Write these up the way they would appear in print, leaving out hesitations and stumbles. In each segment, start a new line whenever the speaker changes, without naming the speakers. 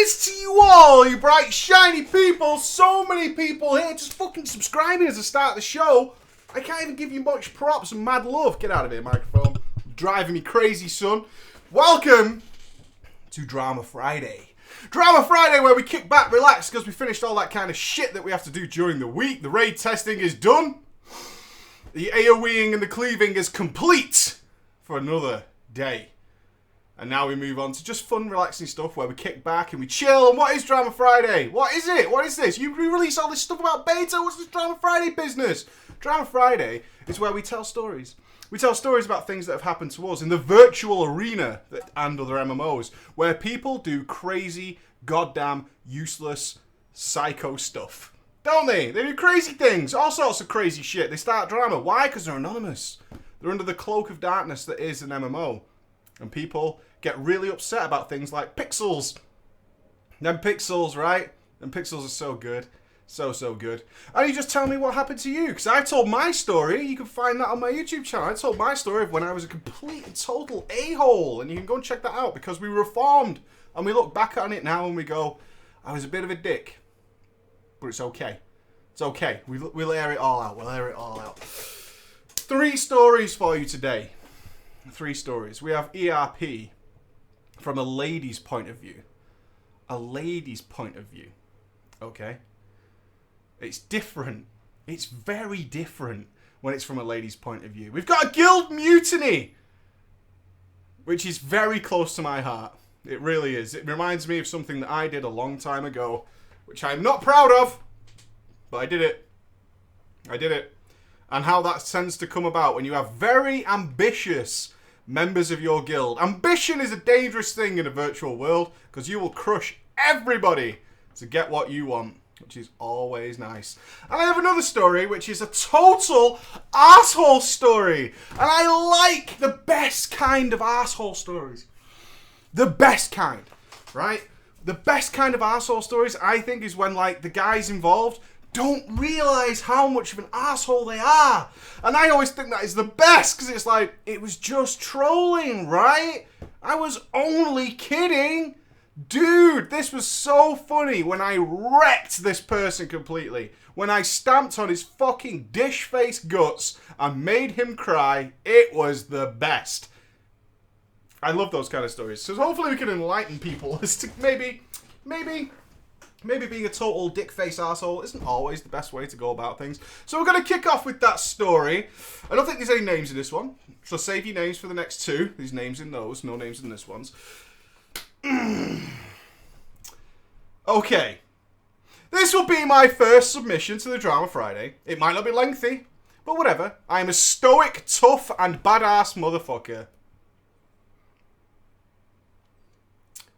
is to you all, you bright, shiny people. So many people here just fucking subscribing as I start the show. I can't even give you much props and mad love. Get out of here, microphone. Driving me crazy, son. Welcome to Drama Friday. Drama Friday, where we kick back, relax, because we finished all that kind of shit that we have to do during the week. The raid testing is done. The AoEing and the cleaving is complete for another day. And now we move on to just fun, relaxing stuff where we kick back and we chill. And what is Drama Friday? What is it? What is this? You release all this stuff about beta? What's this Drama Friday business? Drama Friday is where we tell stories. We tell stories about things that have happened to us in the virtual arena and other MMOs, where people do crazy, goddamn, useless, psycho stuff. Don't they? They do crazy things, all sorts of crazy shit. They start drama. Why? Because they're anonymous. They're under the cloak of darkness that is an MMO. And people get really upset about things like pixels. Them pixels, right? Them pixels are so good. So good. And you just tell me what happened to you. Because I told my story. You can find that on my YouTube channel. I told my story of when I was a complete and total a-hole. And you can go and check that out because we reformed. And we look back on it now and we go, I was a bit of a dick. But it's okay. It's okay. We'll air it all out. We'll air it all out. 3 stories for you today. 3 stories. We have ERP from a lady's point of view. A lady's point of view. Okay? It's different. It's very different when it's from a lady's point of view. We've got a guild mutiny, which is very close to my heart. It really is. It reminds me of something that I did a long time ago, which I'm not proud of, but I did it. I did it. And how that tends to come about when you have very ambitious members of your guild. Ambition is a dangerous thing in a virtual world because you will crush everybody to get what you want, which is always nice. And I have another story, which is a total asshole story. And I like the best kind of asshole stories. The best kind, right? The best kind of asshole stories, I think, is when, like, the guys involved don't realise how much of an asshole they are. And I always think that is the best, because it's like, it was just trolling, right? I was only kidding. Dude, this was so funny when I wrecked this person completely. When I stamped on his fucking dish face guts and made him cry, it was the best. I love those kind of stories. So hopefully we can enlighten people as to maybe being a total dick face asshole isn't always the best way to go about things. So we're going to kick off with that story. I don't think there's any names in this one. So save your names for the next 2. There's names in those, no names in this one's. Okay. This will be my first submission to the Drama Friday. It might not be lengthy, but whatever. I am a stoic, tough, and badass motherfucker.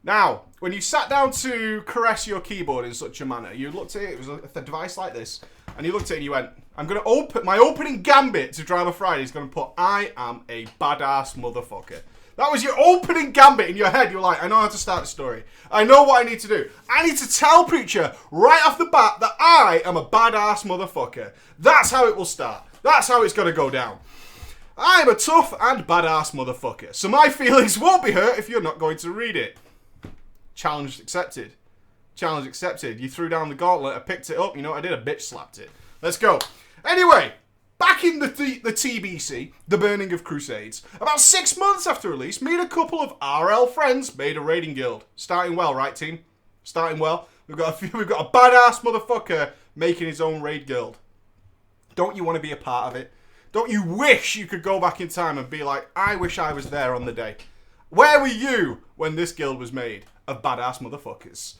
Now, when you sat down to caress your keyboard in such a manner, you looked at it, it was a device like this, and you looked at it and you went, I'm going to open, my opening gambit to Drama Friday is going to put, I am a badass motherfucker. That was your opening gambit in your head. You're like, I know how to start the story. I know what I need to do. I need to tell Preacher right off the bat that I am a badass motherfucker. That's how it will start. That's how it's going to go down. I am a tough and badass motherfucker. So my feelings won't be hurt if you're not going to read it. Challenge accepted. Challenge accepted. You threw down the gauntlet. I picked it up. You know what I did? I bitch slapped it. Let's go. Anyway. Back in the TBC, The Burning of Crusades, about 6 months after release, me and a couple of RL friends made a raiding guild. Starting well, right, team? Starting well. We've got a badass motherfucker making his own raid guild. Don't you want to be a part of it? Don't you wish you could go back in time and be like, I wish I was there on the day? Where were you when this guild was made of badass motherfuckers?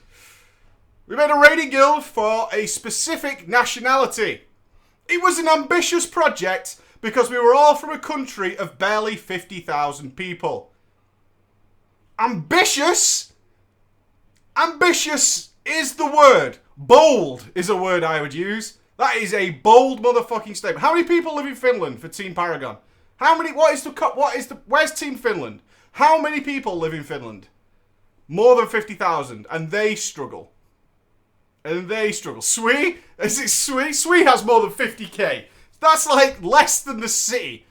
We made a raiding guild for a specific nationality. It was an ambitious project because we were all from a country of barely 50,000 people. Ambitious? Ambitious is the word. Bold is a word I would use. That is a bold motherfucking statement. How many people live in Finland for Team Paragon? Where's Team Finland? How many people live in Finland? More than 50,000, and they struggle. Sui? Is it Sui? Sui has more than 50k. That's like less than the city.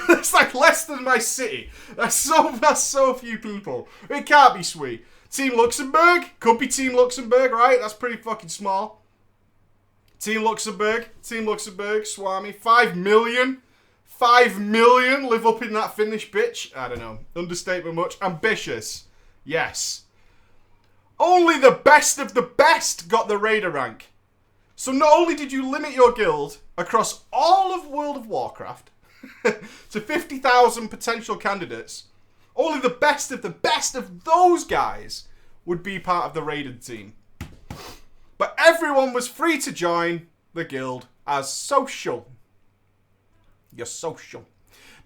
That's like less than my city. That's so few people. It can't be Sui. Team Luxembourg. Could be Team Luxembourg, right? That's pretty fucking small. Team Luxembourg, Swami. 5 million. 5 million live up in that Finnish bitch. I don't know. Understatement much. Ambitious. Yes. Only the best of the best got the Raider rank. So not only did you limit your guild across all of World of Warcraft to 50,000 potential candidates, only the best of those guys would be part of the raided team. But everyone was free to join the guild as social. You're social.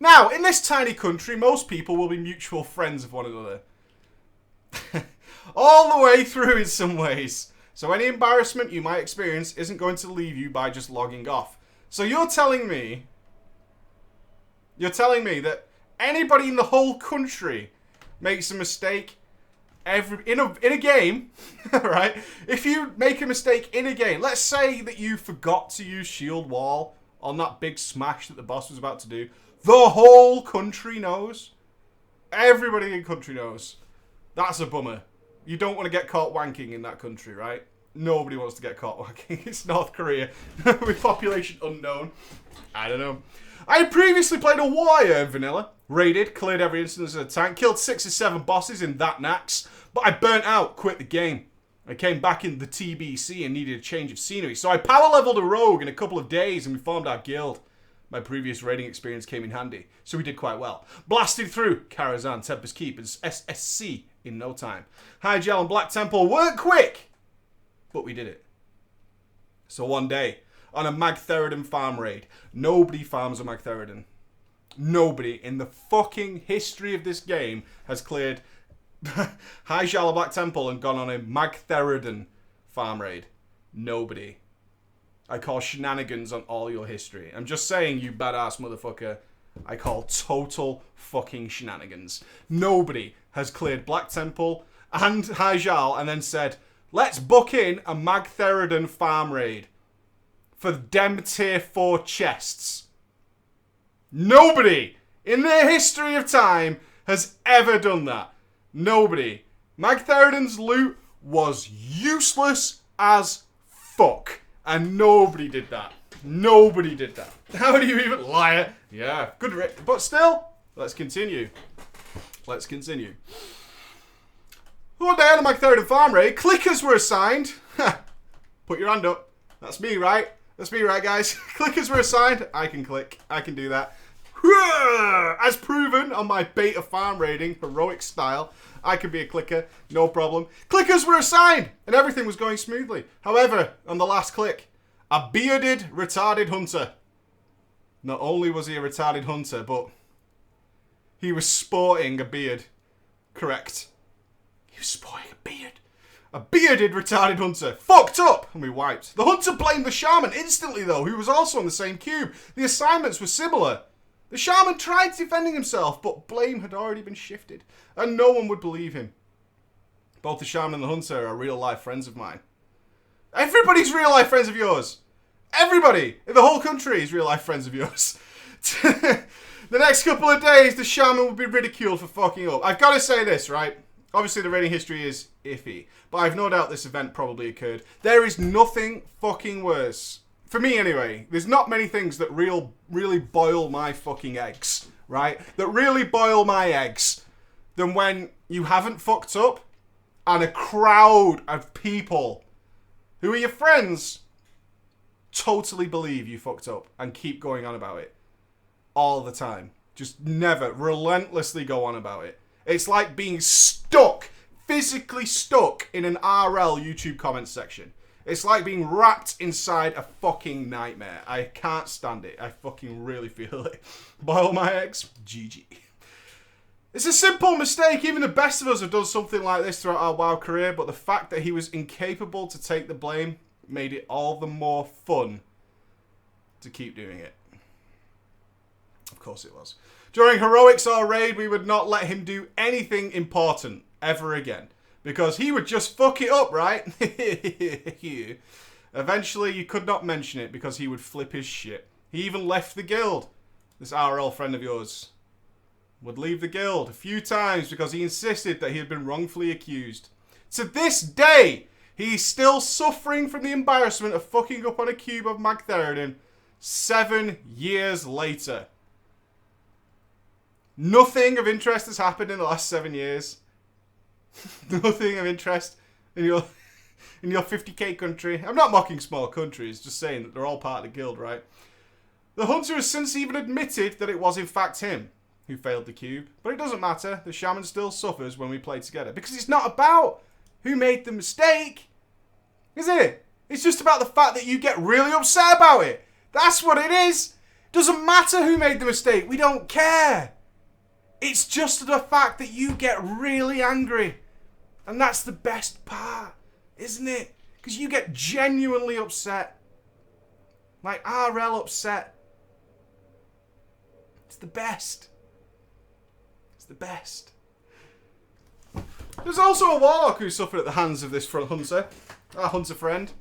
Now, in this tiny country, most people will be mutual friends of one another. All the way through in some ways. So any embarrassment you might experience isn't going to leave you by just logging off. So you're telling me that anybody in the whole country makes a mistake in a game, right? If you make a mistake in a game, let's say that you forgot to use shield wall on that big smash that the boss was about to do, the whole country knows. Everybody in the country knows. That's a bummer. You don't want to get caught wanking in that country, right? Nobody wants to get caught wanking. It's North Korea with population unknown. I don't know. I had previously played a warrior in vanilla. Raided, cleared every instance of the tank, killed 6 or 7 bosses in that nax, but I burnt out, quit the game. I came back in the TBC and needed a change of scenery, so I power leveled a rogue in a couple of days and we formed our guild. My previous raiding experience came in handy, so we did quite well. Blasted through Karazhan, Tempest Keep, and SSC in no time. Hyjal and Black Temple weren't quick, but we did it. So one day, on a Magtheridon farm raid, nobody farms a Magtheridon. Nobody in the fucking history of this game has cleared Hyjal and Black Temple and gone on a Magtheridon farm raid. Nobody. I call shenanigans on all your history. I'm just saying, you badass motherfucker. I call total fucking shenanigans. Nobody has cleared Black Temple and Hyjal and then said, let's book in a Magtheridon farm raid for dem tier 4 chests. Nobody in the history of time has ever done that. Nobody. Magtheridon's loot was useless as fuck. And nobody did that. Nobody did that. How do you even liar? Yeah, good Rick. But still, let's continue. Let's continue. One day on the Magtheridon farm raid, clickers were assigned. Put your hand up. That's me, right? That's me, right, guys? Clickers were assigned. I can click. I can do that. As proven on my beta farm raiding, heroic style, I can be a clicker, no problem. Clickers were assigned, and everything was going smoothly. However, on the last click, a bearded, retarded hunter. Not only was he a retarded hunter, but he was sporting a beard. Correct. He was sporting a beard. A bearded, retarded hunter. Fucked up! And we wiped. The hunter blamed the shaman instantly, though, who was also on the same cube. The assignments were similar. The shaman tried defending himself, but blame had already been shifted, and no one would believe him. Both the shaman and the hunter are real-life friends of mine. Everybody's real-life friends of yours. Everybody in the whole country is real-life friends of yours. The next couple of days, the shaman will be ridiculed for fucking up. I've got to say this, right? Obviously, the raiding history is iffy, but I've no doubt this event probably occurred. There is nothing fucking worse. For me, anyway, there's not many things that really boil my fucking eggs, right? That really boil my eggs than when you haven't fucked up and a crowd of people who are your friends totally believe you fucked up and keep going on about it all the time. Just never, relentlessly go on about it. It's like being stuck, physically stuck in an RL YouTube comments section. It's like being wrapped inside a fucking nightmare. I can't stand it. I fucking really feel it. Boil my eggs? GG. It's a simple mistake. Even the best of us have done something like this throughout our WoW career, but the fact that he was incapable to take the blame made it all the more fun to keep doing it. Of course it was. During Heroics or Raid, we would not let him do anything important ever again. Because he would just fuck it up, right? Eventually, you could not mention it because he would flip his shit. He even left the guild. This RL friend of yours. would leave the guild a few times because he insisted that he had been wrongfully accused. To this day, he's still suffering from the embarrassment of fucking up on a cube of Magtheridon 7 years later. Nothing of interest has happened in the last 7 years. Nothing of interest in your 50k country. I'm not mocking small countries, just saying that they're all part of the guild, right? The hunter has since even admitted that it was in fact him who failed the cube. But it doesn't matter, the shaman still suffers when we play together. Because it's not about who made the mistake, is it? It's just about the fact that you get really upset about it. That's what it is. Doesn't matter who made the mistake, we don't care. It's just the fact that you get really angry. And that's the best part, isn't it? Because you get genuinely upset. Like RL upset. It's the best. It's the best. There's also a warlock who suffered at the hands of this front hunter. Our hunter friend.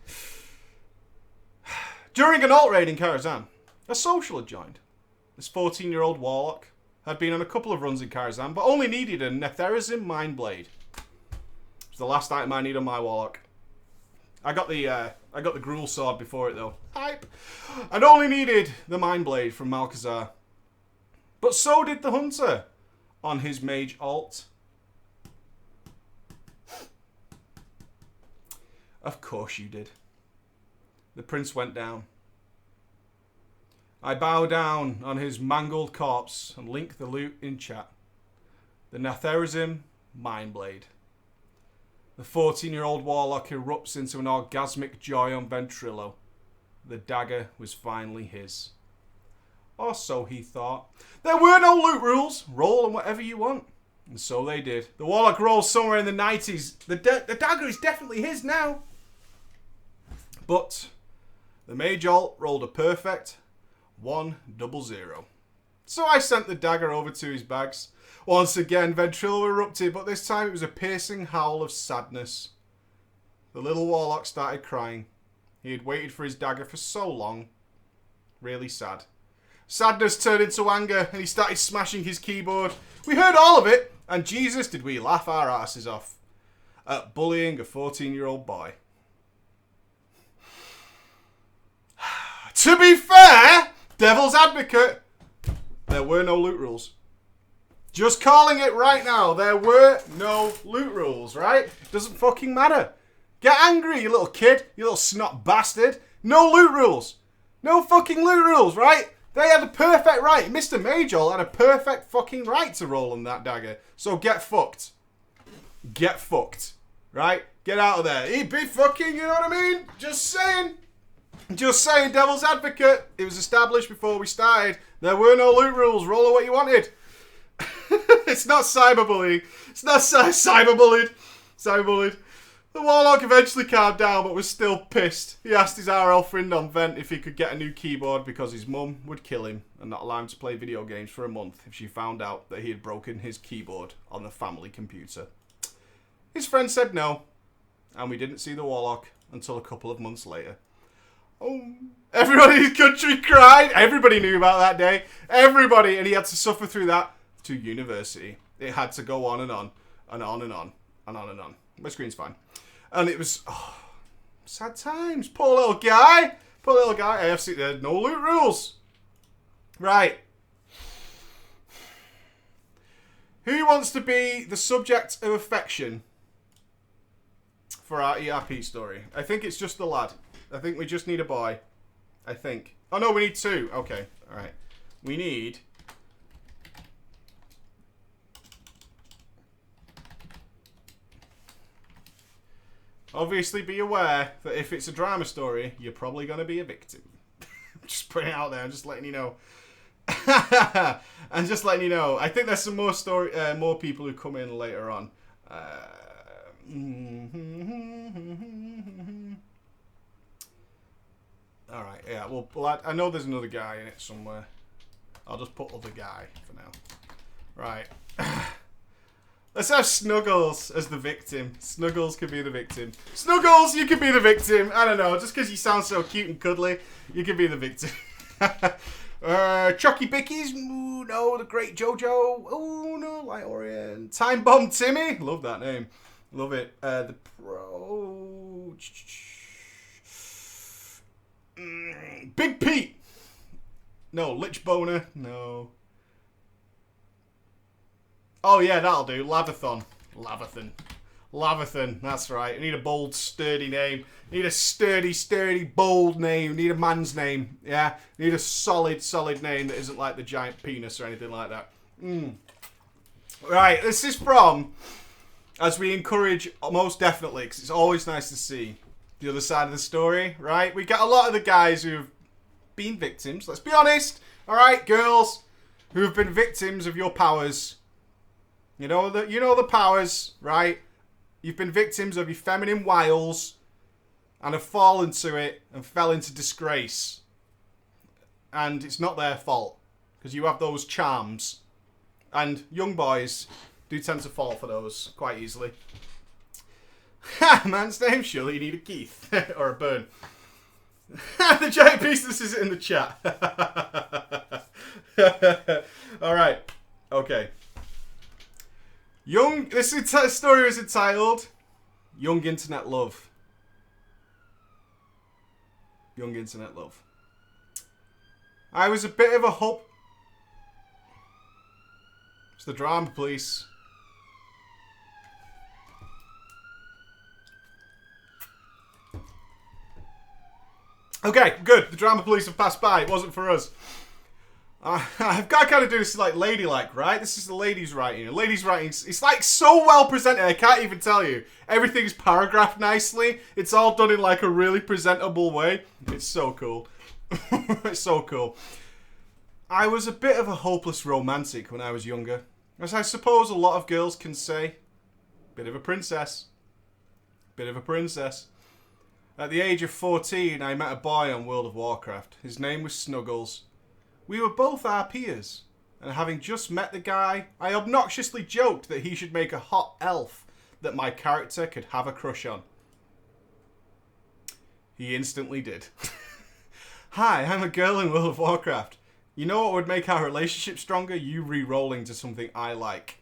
During an alt raid in Karazhan, a social had joined. This 14-year-old warlock had been on a couple of runs in Karazhan, but only needed a Netherazim Mindblade. It's the last item I need on my warlock. I got the Gruul sword before it though. Hype! I'd only needed the Mindblade from Malchezaar. But so did the hunter on his mage alt. Of course you did. The prince went down. I bow down on his mangled corpse and link the loot in chat. The Netherazim Mindblade. The 14-year-old warlock erupts into an orgasmic joy on Ventrilo. The dagger was finally his. Or so he thought. There were no loot rules. Roll on whatever you want. And so they did. The warlock rolls somewhere in the 90s. The dagger is definitely his now. But the mage alt rolled a perfect 100. So I sent the dagger over to his bags. Once again, Ventrilo erupted, but this time it was a piercing howl of sadness. The little warlock started crying. He had waited for his dagger for so long. Really sad. Sadness turned into anger, and he started smashing his keyboard. We heard all of it, and Jesus, did we laugh our asses off at bullying a 14-year-old boy. To be fair, devil's advocate, there were no loot rules. Just calling it right now, there were no loot rules, right? Doesn't fucking matter. Get angry, you little kid, you little snot bastard. No loot rules. No fucking loot rules, right? They had a perfect right. Mr. Major had a perfect fucking right to roll on that dagger. So get fucked. Get fucked. Right? Get out of there. He'd be fucking, you know what I mean? Just saying. Just saying, devil's advocate. It was established before we started. There were no loot rules. Roll what you wanted. It's not cyberbullying. It's not cyberbullied. Cyberbullied. The warlock eventually calmed down, but was still pissed. He asked his RL friend on Vent if he could get a new keyboard because his mum would kill him and not allow him to play video games for a month if she found out that he had broken his keyboard on the family computer. His friend said no, and we didn't see the warlock until a couple of months later. Oh, everybody in his country cried. Everybody knew about that day. Everybody, and he had to suffer through that to university. It had to go on and on and on and on and on and on. My screen's fine. And it was, sad times. Poor little guy. Poor little guy. AFC, there no loot rules. Right. Who wants to be the subject of affection for our ERP story? I think it's just the lad. I think we just need a boy. I think. Oh, no, we need two. Okay. All right. We need... Obviously, be aware that if it's a drama story, you're probably going to be a victim. Just putting it out there. I'm just letting you know. I'm just letting you know. I think there's some more more people who come in later on. All right. Yeah. Well, I know there's another guy in it somewhere. I'll just put other guy for now. Right. Let's have Snuggles as the victim. Snuggles could be the victim. Snuggles, you could be the victim. I don't know. Just because you sound so cute and cuddly, you could be the victim. Chucky Bickies. Ooh, no. The Great Jojo. Oh, no. Light Orient. Time Bomb Timmy. Love that name. Love it. The Pro. Big Pete. No. Lich Boner. No. Oh, yeah, that'll do. Lavathon. Lavathon, that's right. I need a bold, sturdy name. I need a sturdy, bold name. I need a man's name. Yeah, I need a solid name that isn't like the giant penis or anything like that. Right, this is from, as we encourage, most definitely, because it's always nice to see the other side of the story, right? We get a lot of the guys who've been victims, let's be honest, all right, girls, who have been victims of your powers. You know the powers, right? You've been victims of your feminine wiles and have fallen to it and fell into disgrace. And it's not their fault because you have those charms. And young boys do tend to fall for those quite easily. Ha! Man's name? Surely you need a Keith or a Burn. The giant pieces is in the chat. Alright. Okay. This story is entitled Young Internet Love. Young Internet Love. I was a bit of a hope. It's the drama police. Okay, good. The drama police have passed by. It wasn't for us. I've got to kind of do this like ladylike, right? This is the ladies' writing. The ladies' writing, it's like so well presented, I can't even tell you. Everything's paragraphed nicely. It's all done in like a really presentable way. It's so cool. It's so cool. I was a bit of a hopeless romantic when I was younger. As I suppose a lot of girls can say. Bit of a princess. Bit of a princess. At the age of 14, I met a boy on World of Warcraft. His name was Snuggles. We were both our peers, and having just met the guy, I obnoxiously joked that he should make a hot elf that my character could have a crush on. He instantly did. Hi, I'm a girl in World of Warcraft. You know what would make our relationship stronger? You re-rolling to something I like.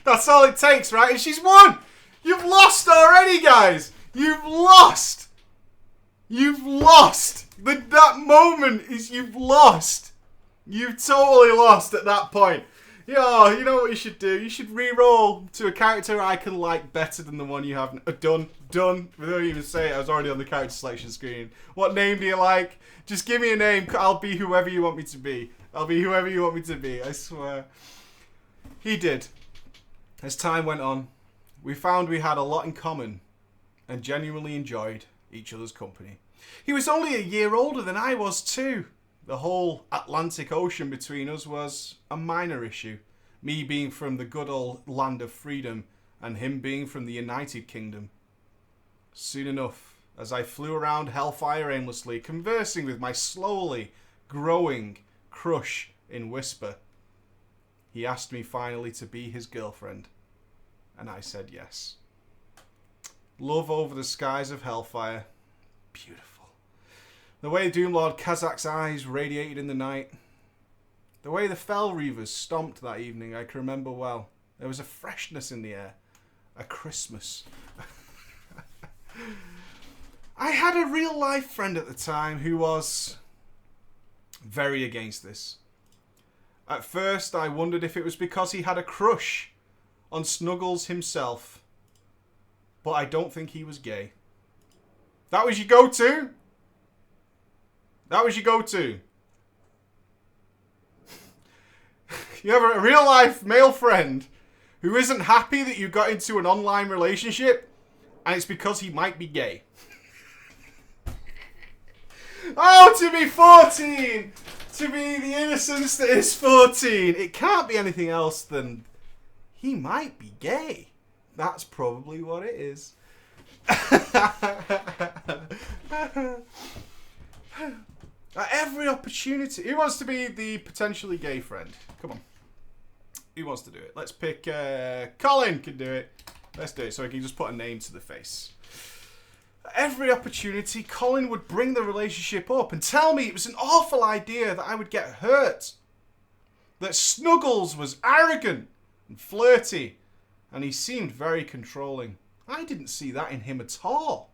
That's all it takes, right? And she's won! You've lost already, guys! You've lost! You've lost! That moment is you've lost! You've totally lost at that point. Yeah, you know what you should do? You should re-roll to a character I can like better than the one you have. Done. Without even saying it, I was already on the character selection screen. What name do you like? Just give me a name. I'll be whoever you want me to be. I'll be whoever you want me to be, I swear. He did. As time went on, we found we had a lot in common and genuinely enjoyed each other's company. He was only a year older than I was too. The whole Atlantic Ocean between us was a minor issue. Me being from the good old land of freedom and him being from the United Kingdom. Soon enough, as I flew around Hellfire aimlessly, conversing with my slowly growing crush in whisper, he asked me finally to be his girlfriend, and I said yes. Love over the skies of Hellfire. Beautiful. The way Doomlord Kazak's eyes radiated in the night. The way the Fell Reavers stomped that evening, I can remember well. There was a freshness in the air. A Christmas. I had a real life friend at the time who was very against this. At first, I wondered if it was because he had a crush on Snuggles himself. But I don't think he was gay. That was your go-to? That was your go-to. You have a real-life male friend who isn't happy that you got into an online relationship, and it's because he might be gay. Oh, to be 14! To be the innocence that is 14! It can't be anything else than he might be gay. That's probably what it is. At every opportunity. Who wants to be the potentially gay friend? Come on. Who wants to do it? Let's pick... Colin can do it. Let's do it so I can just put a name to the face. At every opportunity, Colin would bring the relationship up and tell me it was an awful idea that I would get hurt. That Snuggles was arrogant and flirty, and he seemed very controlling. I didn't see that in him at all.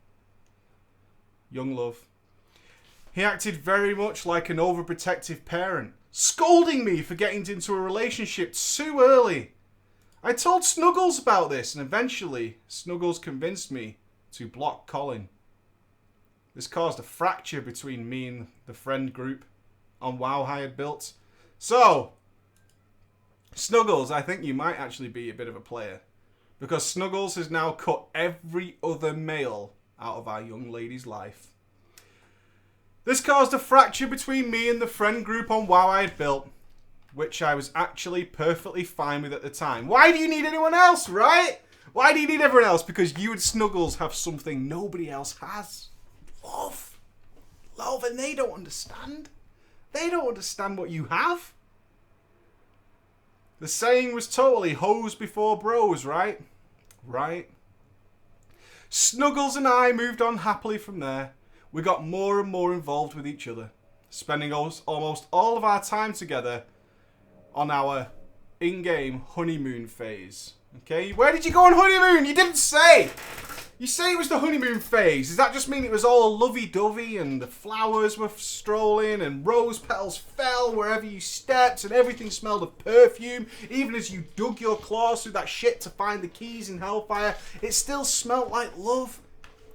Young love. He acted very much like an overprotective parent, scolding me for getting into a relationship too early. I told Snuggles about this, and eventually Snuggles convinced me to block Colin. This caused a fracture between me and the friend group on WoW I had built. So, Snuggles, I think you might actually be a bit of a player, because Snuggles has now cut every other male out of our young lady's life. This caused a fracture between me and the friend group on WoW I had built, which I was actually perfectly fine with at the time. Why do you need anyone else, right? Why do you need everyone else? Because you and Snuggles have something nobody else has. Love. Love, and they don't understand. They don't understand what you have. The saying was totally hoes before bros, right? Right. Snuggles and I moved on happily from there. We got more and more involved with each other, spending almost all of our time together on our in-game honeymoon phase. Okay, where did you go on honeymoon? You didn't say. You say it was the honeymoon phase. Does that just mean it was all lovey-dovey and the flowers were strolling and rose petals fell wherever you stepped and everything smelled of perfume? Even as you dug your claws through that shit to find the keys in Hellfire, it still smelled like love?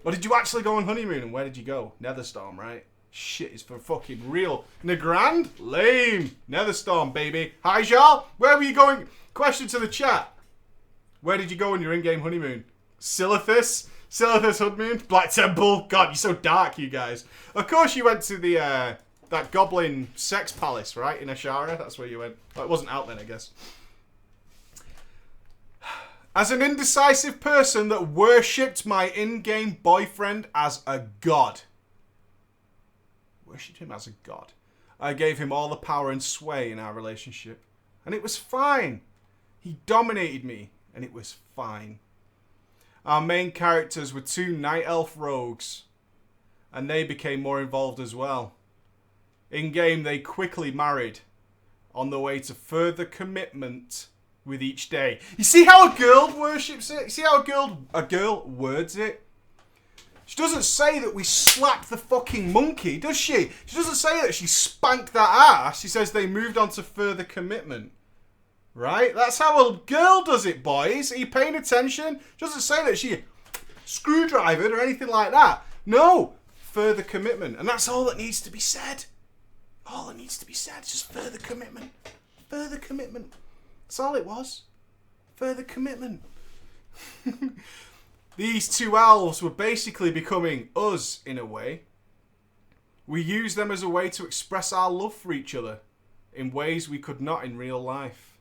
Or did you actually go on honeymoon, and where did you go? Netherstorm, right? Shit is for fucking real. Nagrand? Lame. Netherstorm, baby. Hi, y'all. Where were you going? Question to the chat. Where did you go on your in-game honeymoon? Silithus? Silithus honeymoon? Black Temple? God, you're so dark, you guys. Of course you went to the, that goblin sex palace, right? In Ashara? That's where you went. Well, it wasn't out then, I guess. As an indecisive person that worshipped my in-game boyfriend as a god. Worshipped him as a god. I gave him all the power and sway in our relationship. And it was fine. He dominated me, and it was fine. Our main characters were 2 Night Elf rogues, and they became more involved as well. In-game, they quickly married, on the way to further commitment with each day. You see how a girl worships it? You see how a girl words it? She doesn't say that we slapped the fucking monkey, does she? She doesn't say that she spanked that ass. She says they moved on to further commitment. Right? That's how a girl does it, boys. Are you paying attention? She doesn't say that she screwdrivered or anything like that. No. Further commitment. And that's all that needs to be said. All that needs to be said is just further commitment. Further commitment. That's all it was. Further commitment. These 2 elves were basically becoming us in a way. We used them as a way to express our love for each other in ways we could not in real life.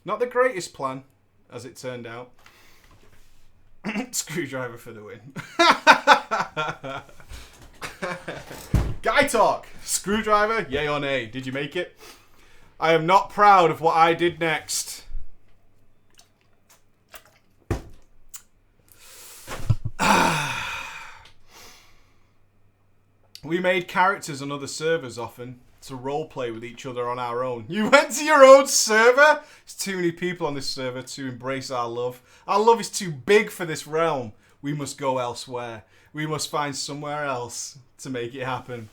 Not the greatest plan, as it turned out. Screwdriver for the win. Guy talk. Screwdriver, yay or nay? Did you make it? I am not proud of what I did next. We made characters on other servers often to roleplay with each other on our own. You went to your own server? There's too many people on this server to embrace our love. Our love is too big for this realm. We must go elsewhere. We must find somewhere else to make it happen.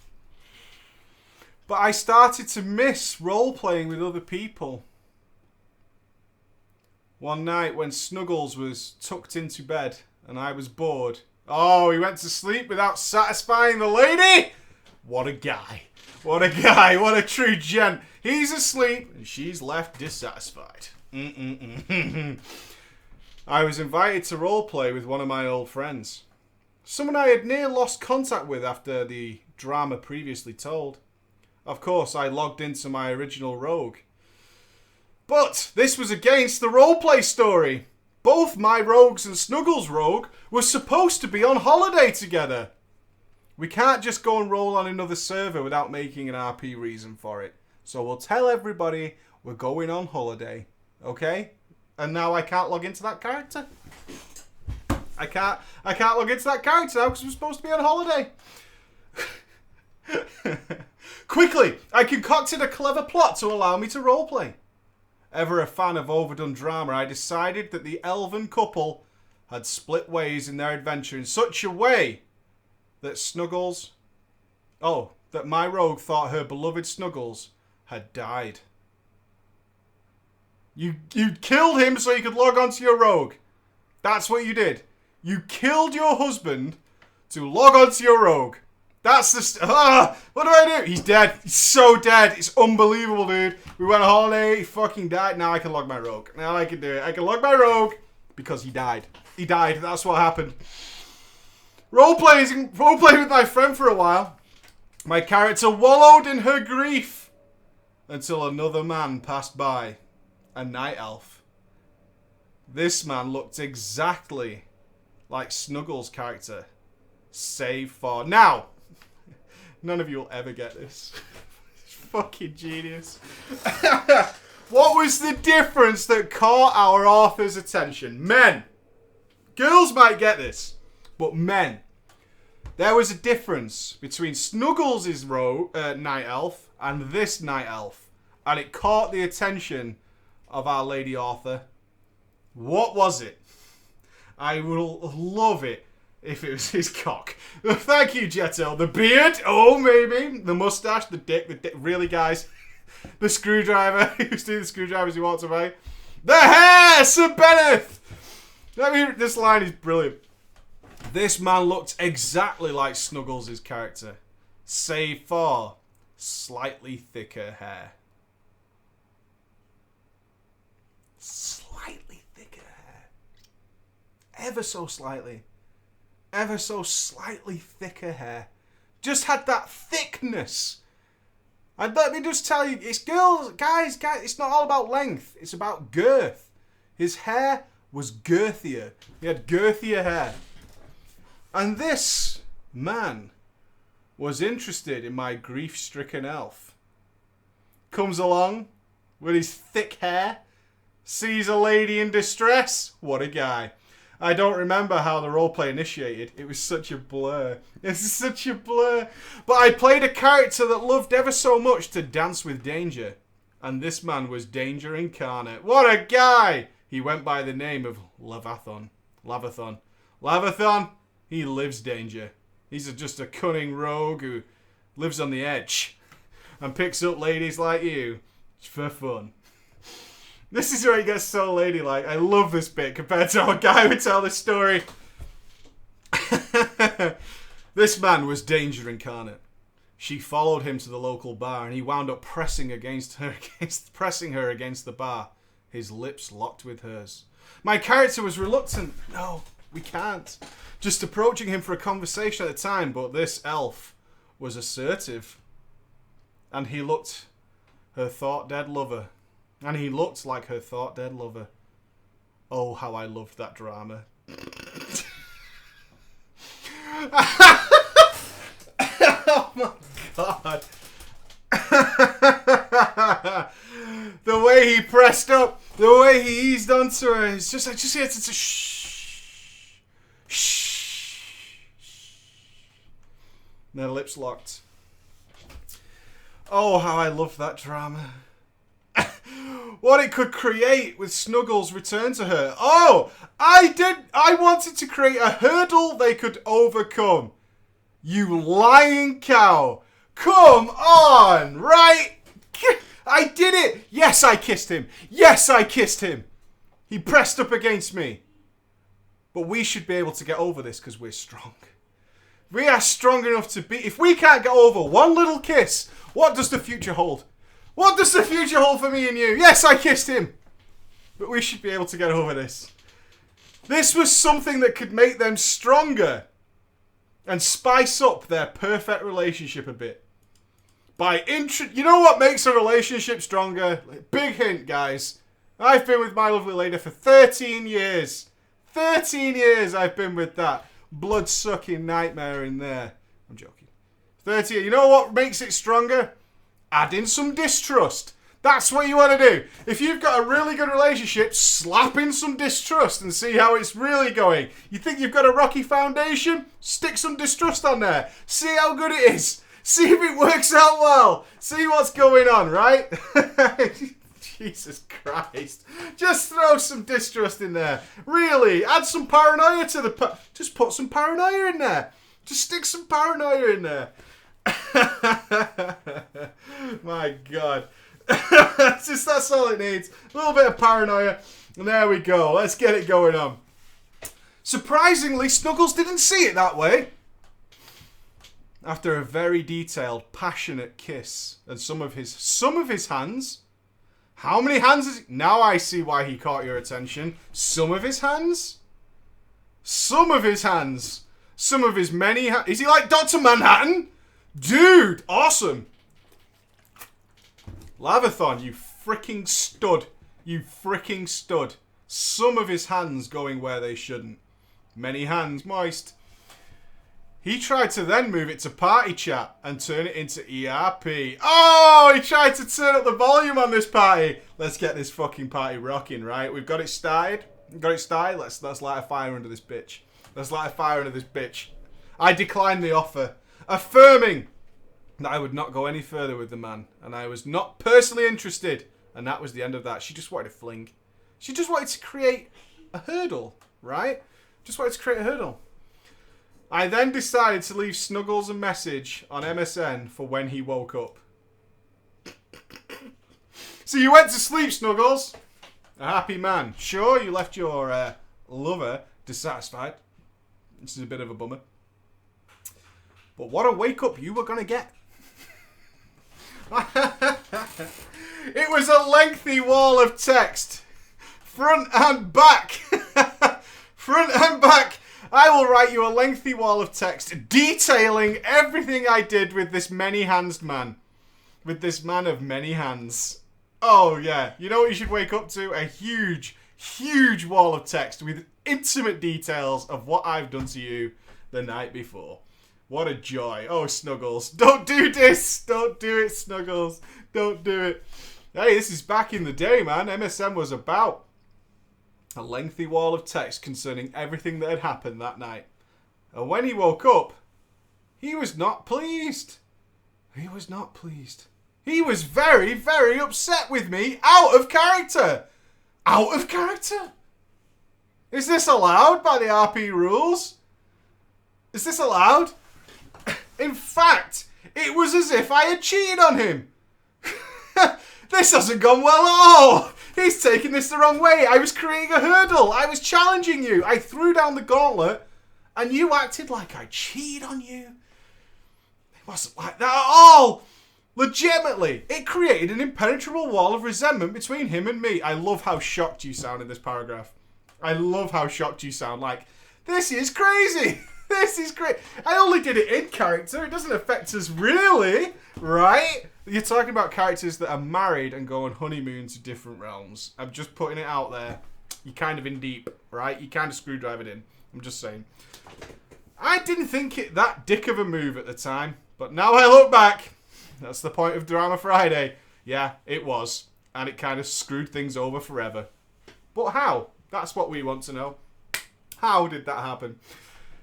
But I started to miss role-playing with other people. One night when Snuggles was tucked into bed and I was bored. Oh, he went to sleep without satisfying the lady? What a guy. What a guy. What a true gent. He's asleep and she's left dissatisfied. I was invited to roleplay with one of my old friends. Someone I had near lost contact with after the drama previously told. Of course, I logged into my original rogue. But this was against the roleplay story. Both my rogues and Snuggles' rogue were supposed to be on holiday together. We can't just go and roll on another server without making an RP reason for it. So we'll tell everybody we're going on holiday. Okay? And now I can't log into that character? I can't log into that character now because we're supposed to be on holiday. Quickly, I concocted a clever plot to allow me to roleplay. Ever a fan of overdone drama, I decided that the elven couple had split ways in their adventure in such a way that that my rogue thought her beloved Snuggles had died. You killed him so you could log on to your rogue. That's what you did. You killed your husband to log on to your rogue. That's the... what do I do? He's dead. He's so dead. It's unbelievable, dude. We went on holiday. He fucking died. Now I can log my rogue. Now I can do it. I can log my rogue because he died. He died. That's what happened. Roleplaying with my friend for a while. My character wallowed in her grief until another man passed by. A night elf. This man looked exactly like Snuggles' character. Save for... Now... None of you will ever get this. It's fucking genius. What was the difference that caught our author's attention? Men. Girls might get this. But men. There was a difference between Snuggles' night elf and this night elf. And it caught the attention of our lady author. What was it? I will love it if it was his cock. Thank you, Jetto. The beard? Oh, maybe. The mustache? The dick? Really, guys? The screwdriver? He was doing the screwdrivers he walked away. The hair! Sir Bennett! This line is brilliant. This man looked exactly like Snuggles' character, save for slightly thicker hair. Slightly thicker hair. Ever so slightly. Ever so slightly thicker hair. Just had that thickness. And let me just tell you, it's guys, it's not all about length. It's about girth. His hair was girthier. He had girthier hair. And this man was interested in my grief-stricken elf. Comes along with his thick hair. Sees a lady in distress. What a guy. I don't remember how the roleplay initiated. It was such a blur. It's such a blur. But I played a character that loved ever so much to dance with danger. And this man was danger incarnate. What a guy! He went by the name of Lavathon. Lavathon, he lives danger. He's just a cunning rogue who lives on the edge. And picks up ladies like you for fun. This is where he gets so ladylike. I love this bit compared to how a guy would tell this story. This man was danger incarnate. She followed him to the local bar and he wound up pressing her against the bar. His lips locked with hers. My character was reluctant. No, we can't. Just approaching him for a conversation at the time, but this elf was assertive. And he looked her thought-dead lover. And he looked like her thought-dead lover. Oh, how I loved that drama. Oh my god. The way he pressed up, the way he eased onto her, it's just it's a shh. Shh. Their lips locked. Oh, how I loved that drama. What it could create with Snuggles' return to her. Oh, I wanted to create a hurdle they could overcome. You lying cow. Come on, right? I did it. Yes, I kissed him. Yes, I kissed him. He pressed up against me. But we should be able to get over this because we're strong. We are strong enough to be... If we can't get over one little kiss, what does the future hold? What does the future hold for me and you? Yes, I kissed him. But we should be able to get over this. This was something that could make them stronger and spice up their perfect relationship a bit. You know what makes a relationship stronger? Big hint, guys. I've been with my lovely lady for 13 years. 13 years I've been with that blood-sucking nightmare in there. I'm joking. 13 years. You know what makes it stronger? Add in some distrust. That's what you want to do. If you've got a really good relationship, slap in some distrust and see how it's really going. You think you've got a rocky foundation? Stick some distrust on there. See how good it is. See if it works out well. See what's going on, right? Jesus Christ. Just throw some distrust in there. Really, add some paranoia to the... Just put some paranoia in there. Just stick some paranoia in there. My God. That's all it needs. A little bit of paranoia. And there we go. Let's get it going on. Surprisingly, Snuggles didn't see it that way. After a very detailed, passionate kiss and some of his hands. How many hands is... Now I see why he caught your attention. Some of his hands? Some of his hands. Some of his many hands. Is he like Dr. Manhattan? Dude, awesome. Lavathon, you freaking stud. You freaking stud. Some of his hands going where they shouldn't. Many hands moist. He tried to then move it to party chat and turn it into ERP. Oh, he tried to turn up the volume on this party. Let's get this fucking party rocking, right? We've got it started. Let's light a fire under this bitch. Let's light a fire under this bitch. I declined the offer, affirming that I would not go any further with the man, and I was not personally interested. And that was the end of that. She just wanted to fling. She just wanted to create a hurdle, right? Just wanted to create a hurdle. I then decided to leave Snuggles a message on MSN for when he woke up. So you went to sleep, Snuggles. A happy man. Sure, you left your lover dissatisfied. This is a bit of a bummer. But what a wake up you were going to get. It was a lengthy wall of text. Front and back. Front and back. I will write you a lengthy wall of text detailing everything I did with this many-handed man. With this man of many hands. Oh, yeah. You know what you should wake up to? A huge, huge wall of text with intimate details of what I've done to you the night before. What a joy. Oh, Snuggles. Don't do this. Don't do it, Snuggles. Don't do it. Hey, this is back in the day, man. MSN was about a lengthy wall of text concerning everything that had happened that night. And when he woke up, he was not pleased. He was not pleased. He was very, very upset with me. Out of character. Out of character. Is this allowed by the RP rules? Is this allowed? In fact, it was as if I had cheated on him. This hasn't gone well at all. He's taking this the wrong way. I was creating a hurdle. I was challenging you. I threw down the gauntlet and you acted like I cheated on you. It wasn't like that at all. Legitimately, it created an impenetrable wall of resentment between him and me. I love how shocked you sound in this paragraph. I love how shocked you sound. Like, this is crazy. This is great. I only did it in character. It doesn't affect us really, right? You're talking about characters that are married and go on honeymoon to different realms. I'm just putting it out there. You're kind of in deep, right? You kind of screwdrivered in. I'm just saying. I didn't think it that dick of a move at the time, but now I look back, that's the point of Drama Friday. Yeah, it was. And it kind of screwed things over forever. But how? That's what we want to know. How did that happen?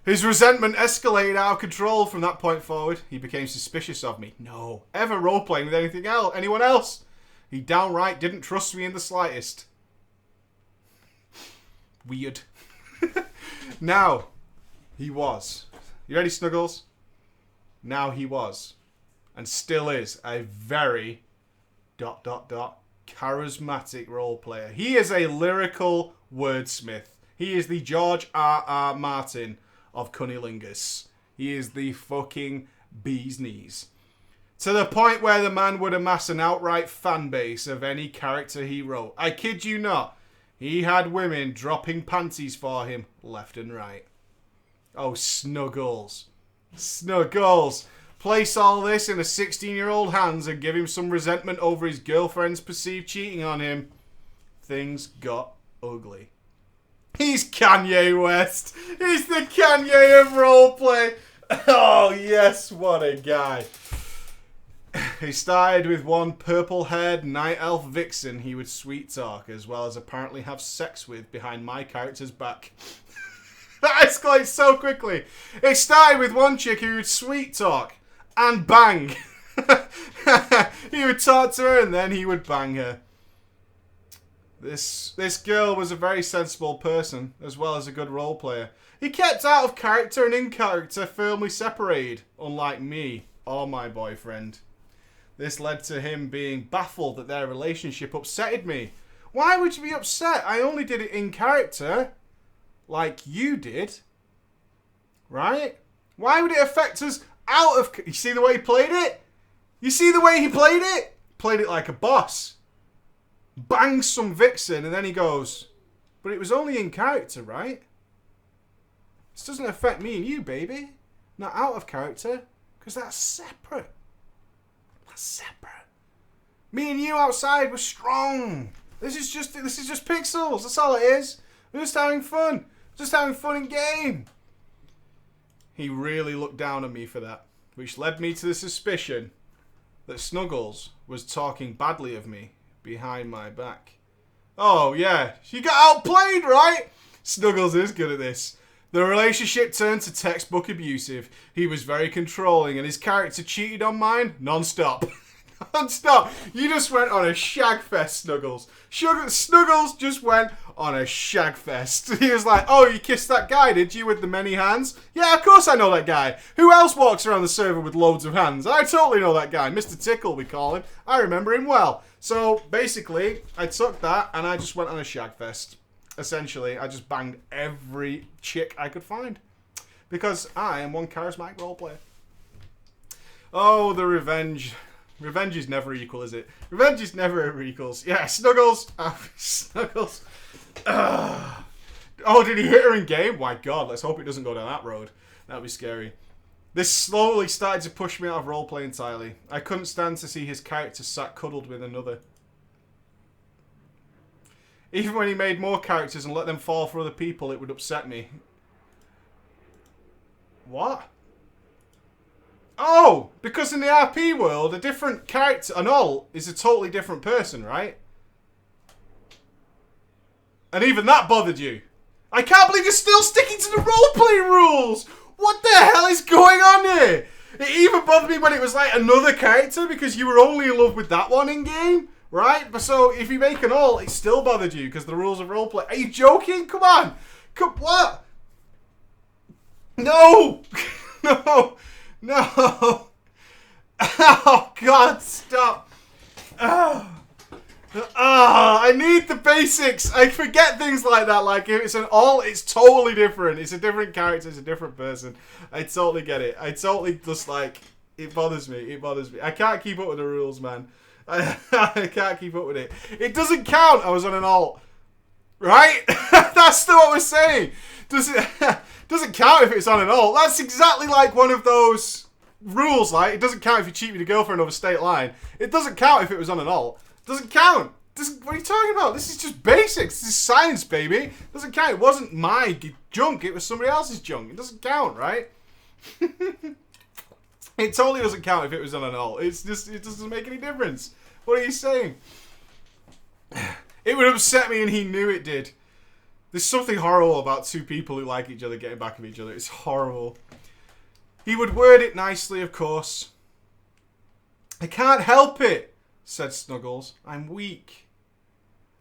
His resentment escalated out of control from that point forward. He became suspicious of me. No. Ever role-playing with anyone else. He downright didn't trust me in the slightest. Weird. Now, he was. You ready, Snuggles? Now he was. And still is a very... charismatic role player. He is a lyrical wordsmith. He is the George R.R. Martin of Cunnilingus. He is the fucking bee's knees. To the point where the man would amass an outright fan base of any character he wrote. I kid you not. He had women dropping panties for him left and right. Oh, Snuggles. Snuggles. Place all this in a 16-year-old hands and give him some resentment over his girlfriend's perceived cheating on him. Things got ugly. He's Kanye West. He's the Kanye of roleplay. Oh, yes, what a guy. He started with one purple-haired night elf vixen he would sweet talk, as well as apparently have sex with behind my character's back. That escalates so quickly. It started with one chick who would sweet talk and bang. He would talk to her and then he would bang her. This girl was a very sensible person, as well as a good role player. He kept out of character and in character firmly separated, unlike me or my boyfriend. This led to him being baffled that their relationship upsetted me. Why would you be upset? I only did it in character, like you did. Right? Why would it affect us out of... You see the way he played it? You see the way he played it? Played it like a boss. Bangs some vixen and then he goes, but it was only in character, right? This doesn't affect me and you, baby. Not out of character, because that's separate. That's separate. Me and you outside were strong. This is just pixels. That's all it is. We're just having fun. Just having fun in game. He really looked down on me for that, which led me to the suspicion that Snuggles was talking badly of me behind my back. Oh, yeah. She got outplayed, right? Snuggles is good at this. The relationship turned to textbook abusive. He was very controlling and his character cheated on mine non-stop. Non-stop. You just went on a shag fest, Snuggles. Snuggles just went on a shag fest. He was like, oh, you kissed that guy, did you, with the many hands? Yeah, of course I know that guy. Who else walks around the server with loads of hands? I totally know that guy. Mr. Tickle, we call him. I remember him well. So, basically, I took that and I just went on a shag fest. Essentially, I just banged every chick I could find. Because I am one charismatic roleplayer. Oh, the revenge. Revenge is never equal, is it? Revenge is never ever equals. Yeah, Snuggles. Snuggles. Oh, did he hit her in game? My God, let's hope it doesn't go down that road. That'd be scary. This slowly started to push me out of roleplay entirely. I couldn't stand to see his character sat cuddled with another. Even when he made more characters and let them fall for other people, it would upset me. What? Oh, because in the RP world, a different character, an alt, is a totally different person, right? And even that bothered you. I can't believe you're still sticking to the roleplay rules! What the hell is going on here? It even bothered me when it was like another character because you were only in love with that one in game, right? But so if you make an alt, it still bothered you because the rules of roleplay. Are you joking? Come on! What? No! No! No! Oh, God, stop. I need the basics. I forget things like that. Like, if it's an alt, it's totally different. It's a different character. It's a different person. I totally get it. I totally just, like, it bothers me. It bothers me. I can't keep up with the rules, man. I can't keep up with it. It doesn't count I was on an alt. Right? That's still what we're saying. Doesn't count if it's on an alt. That's exactly like one of those rules, like, it doesn't count if you cheat with your girlfriend over state line. It doesn't count if it was on an alt. Doesn't count. What are you talking about? This is just basics. This is science, baby. Doesn't count. It wasn't my junk. It was somebody else's junk. It doesn't count, right? It totally doesn't count if it was on an alt. It's just, it doesn't make any difference. What are you saying? It would upset me and he knew it did. There's something horrible about two people who like each other getting back at each other. It's horrible. He would word it nicely, of course. I can't help it, said Snuggles. I'm weak.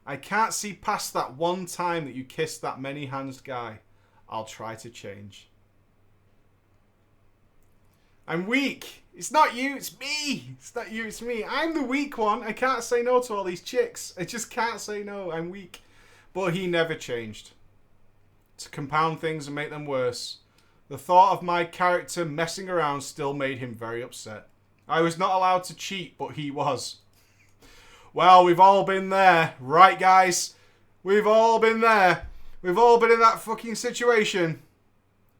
I can't see past that one time that you kissed that many-handed guy. I'll try to change. I'm weak. It's not you, it's me. It's not you, it's me. I'm the weak one. I can't say no to all these chicks. I just can't say no. I'm weak. But he never changed. To compound things and make them worse, the thought of my character messing around still made him very upset. I was not allowed to cheat, but he was. Well, we've all been there. Right, guys? We've all been there. We've all been in that fucking situation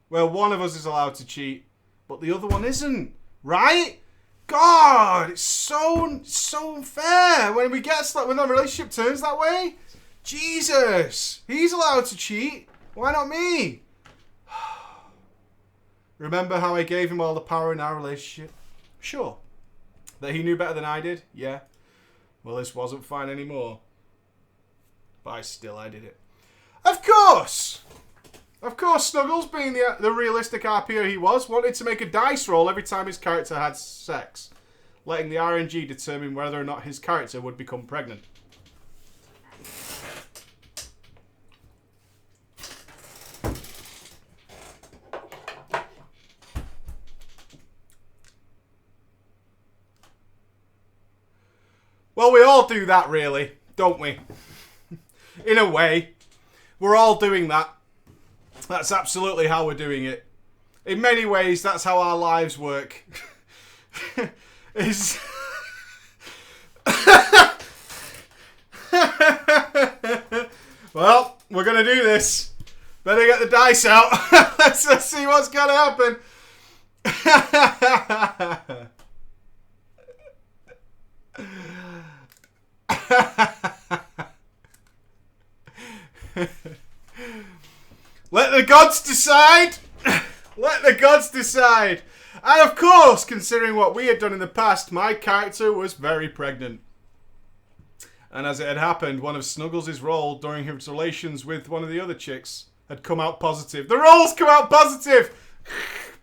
where one of us is allowed to cheat, but the other one isn't. Right? God, it's so unfair when we get when the relationship turns that way. Jesus, he's allowed to cheat. Why not me? Remember how I gave him all the power in our relationship? Sure. That he knew better than I did? Yeah. Well, this wasn't fine anymore. But I did it. Of course! Of course, Snuggles, being the realistic RPO he was, wanted to make a dice roll every time his character had sex, letting the RNG determine whether or not his character would become pregnant. Well, we all do that, really, don't we? In a way. We're all doing that. That's absolutely how we're doing it. In many ways, that's how our lives work. Well, we're going to do this. Better get the dice out. Let's see what's going to happen. Let the gods decide. Let the gods decide. And of course, considering what we had done in the past, my character was very pregnant. And as it had happened, one of Snuggles' roll during his relations with one of the other chicks had come out positive. The rolls come out positive.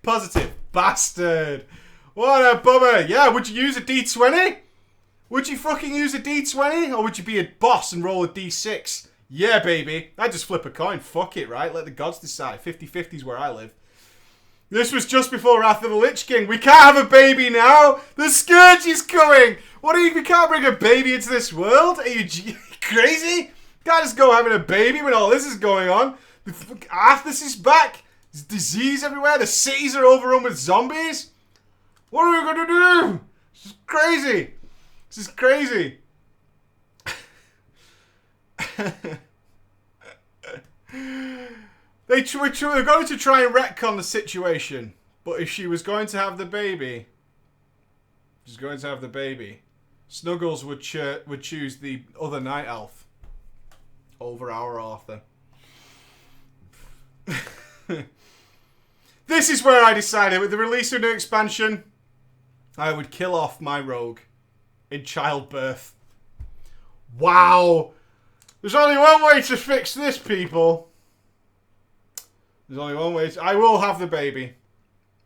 Positive. Bastard. What a bummer. Yeah, would you use a D20? Would you fucking use a D20? Or would you be a boss and roll a D6? Yeah, baby. I'd just flip a coin. Fuck it, right? Let the gods decide. 50-50 is where I live. This was just before Wrath of the Lich King. We can't have a baby now. The Scourge is coming. What are you? We can't bring a baby into this world? Are you crazy? Can't just go having a baby when all this is going on. Arthas is back. There's disease everywhere. The cities are overrun with zombies. What are we going to do? This is crazy. This is crazy. They're going to try and retcon the situation, but if she was going to have the baby, Snuggles would choose the other night elf over our Arthur. This is where I decided, with the release of a new expansion, I would kill off my rogue in childbirth. Wow. There's only one way to fix this, people. There's only one way. I will have the baby.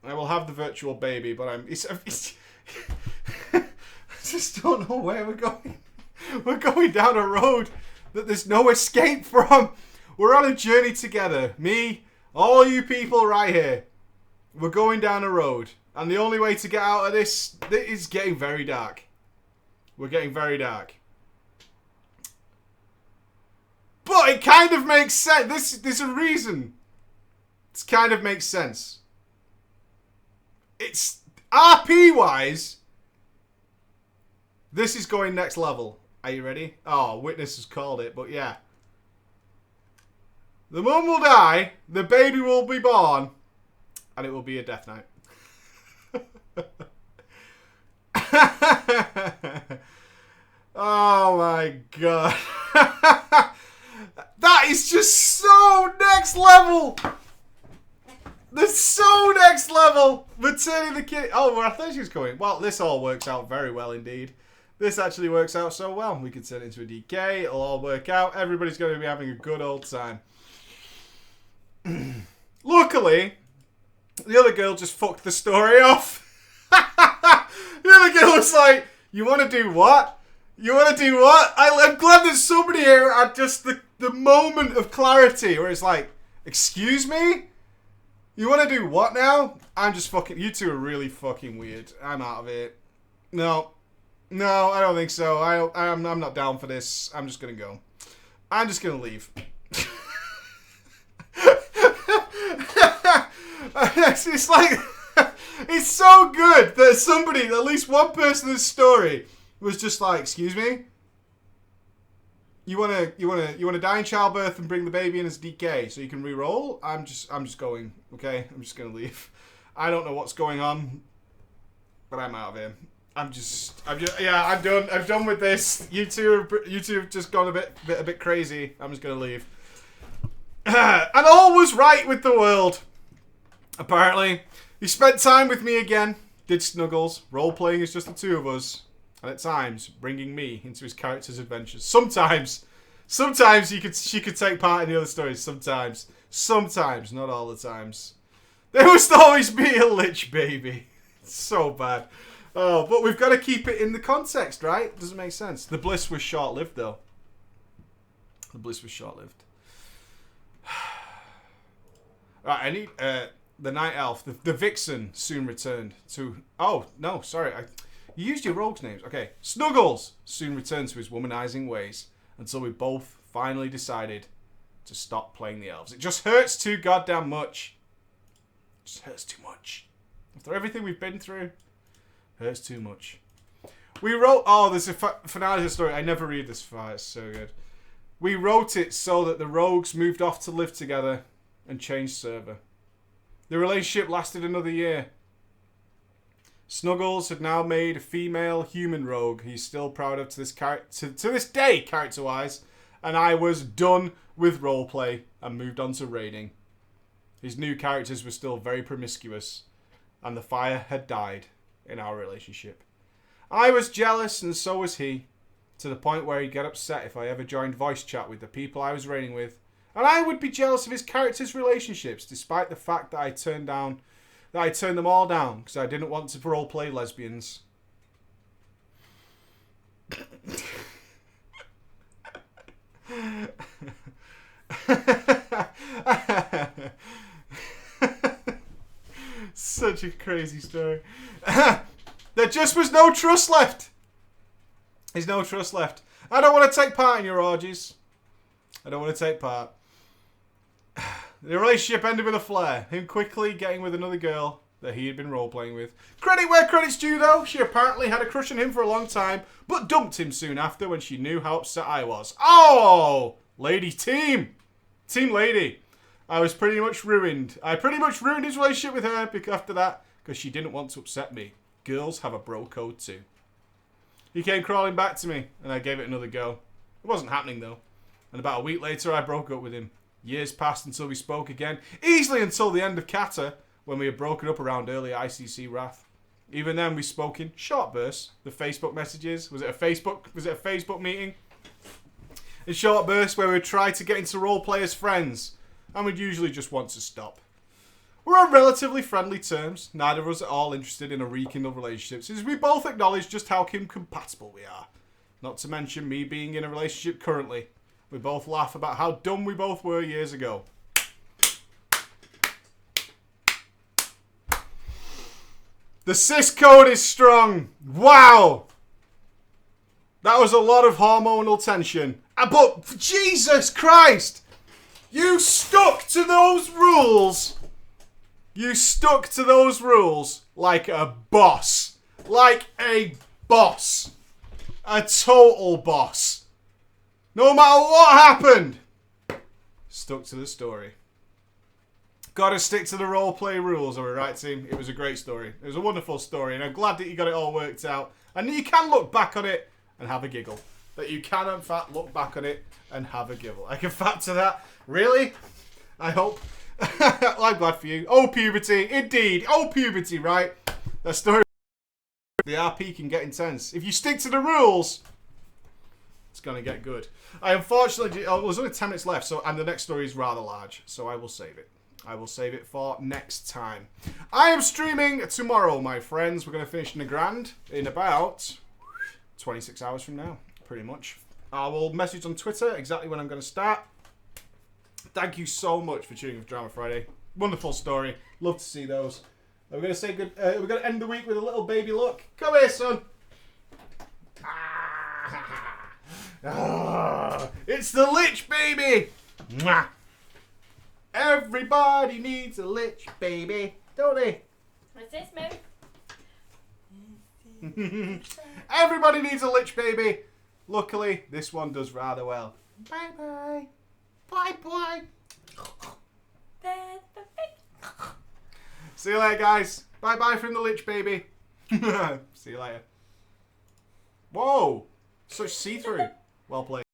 I will have the virtual baby, but I just don't know where we're going. We're going down a road that there's no escape from. We're on a journey together. Me, all you people right here. We're going down a road. And the only way to get out of this is getting very dark. We're getting very dark. But it kind of makes sense. There's a reason. It kind of makes sense. It's RP-wise. This is going next level. Are you ready? Oh, Witness has called it, but yeah. The mum will die, the baby will be born, and it will be a death knight. Oh my god. That is just so next level. That's so next level. Returning the kid. Oh, I thought she was coming. Well, this all works out very well indeed. This actually works out so well. We can turn it into a DK. It'll all work out. Everybody's going to be having a good old time. Luckily, the other girl just fucked the story off. The other girl was like, you want to do what? You want to do what? I'm glad there's somebody here at just the moment of clarity where it's like, excuse me? You want to do what now? I'm just fucking... You two are really fucking weird. I'm out of it. No. No, I don't think so. I'm not down for this. I'm just going to go. I'm just going to leave. It's like... It's so good that somebody, at least one person in this story, was just like, excuse me? You wanna die in childbirth and bring the baby in as DK so you can re-roll? I'm just going, okay? I'm just gonna leave. I don't know what's going on, but I'm out of here. I'm done. I'm done with this. You two have just gone a bit crazy. I'm just gonna leave. And all was right with the world. Apparently, he spent time with me again. Did Snuggles. Role-playing is just the two of us. And at times, bringing me into his character's adventures. Sometimes she could take part in the other stories. Sometimes, not all the times. There must always be a lich baby. It's so bad. Oh, but we've got to keep it in the context, right? Doesn't make sense. The bliss was short-lived, though. The bliss was short-lived. Right, I need the night elf, the vixen, soon returned to. Oh no, sorry, you used your rogues' names. Okay, Snuggles soon returned to his womanizing ways until we both finally decided to stop playing the elves. It just hurts too goddamn much. It just hurts too much. After everything we've been through, hurts too much. We wrote. Oh, there's a finale to the story. I never read this far. It's so good. We wrote it so that the rogues moved off to live together and changed server. The relationship lasted another year. Snuggles had now made a female human rogue he's still proud of to this day, character-wise, and I was done with roleplay and moved on to raiding. His new characters were still very promiscuous, and the fire had died in our relationship. I was jealous, and so was he, to the point where he'd get upset if I ever joined voice chat with the people I was raiding with. And I would be jealous of his characters' relationships, despite the fact that I turned them all down because I didn't want to roleplay lesbians. Such a crazy story. There just was no trust left. There's no trust left. I don't want to take part in your orgies. I don't want to take part. The relationship ended with a flare. Him quickly getting with another girl that he had been role-playing with. Credit where credit's due, though. She apparently had a crush on him for a long time, but dumped him soon after when she knew how upset I was. Oh! Lady team! Team lady. I was pretty much ruined. I pretty much ruined his relationship with her after that because she didn't want to upset me. Girls have a bro code too. He came crawling back to me, and I gave it another go. It wasn't happening, though. And about a week later, I broke up with him. Years passed until we spoke again. Easily until the end of Kata, when we had broken up around early ICC Wrath. Even then, we spoke in short bursts. The Facebook messages. Was it a Facebook meeting? In short bursts where we'd try to get into roleplay as friends. And we'd usually just want to stop. We're on relatively friendly terms. Neither of us are all interested in a rekindled relationship, since we both acknowledge just how incompatible we are. Not to mention me being in a relationship currently. We both laugh about how dumb we both were years ago. The cis code is strong. Wow. That was a lot of hormonal tension. But Jesus Christ. You stuck to those rules. You stuck to those rules like a boss. Like a boss. A total boss. No matter what happened. Stuck to the story. Gotta stick to the roleplay rules, alright, right, team? It was a great story. It was a wonderful story, and I'm glad that you got it all worked out. And you can look back on it and have a giggle. That you can, in fact, look back on it and have a giggle. I can factor that. Really? I hope. Well, I'm glad for you. Oh, puberty. Indeed. Oh, puberty, right? That story. The RP can get intense. If you stick to the rules, it's going to get good. I unfortunately... Oh, there's only 10 minutes left, and the next story is rather large, so I will save it. I will save it for next time. I am streaming tomorrow, my friends. We're going to finish Nagrand in about 26 hours from now, pretty much. I will message on Twitter exactly when I'm going to start. Thank you so much for tuning in for Drama Friday. Wonderful story. Love to see those. We're going to say good. We're going to end the week with a little baby look. Come here, son. It's the Lich Baby. Mwah. Everybody needs a Lich Baby, don't they?
What's this, Mo?
Everybody needs a Lich Baby. Luckily, this one does rather well. Bye bye. Bye bye. See you later, guys. Bye bye from the Lich Baby. See you later. Whoa. Such see-through. Well played.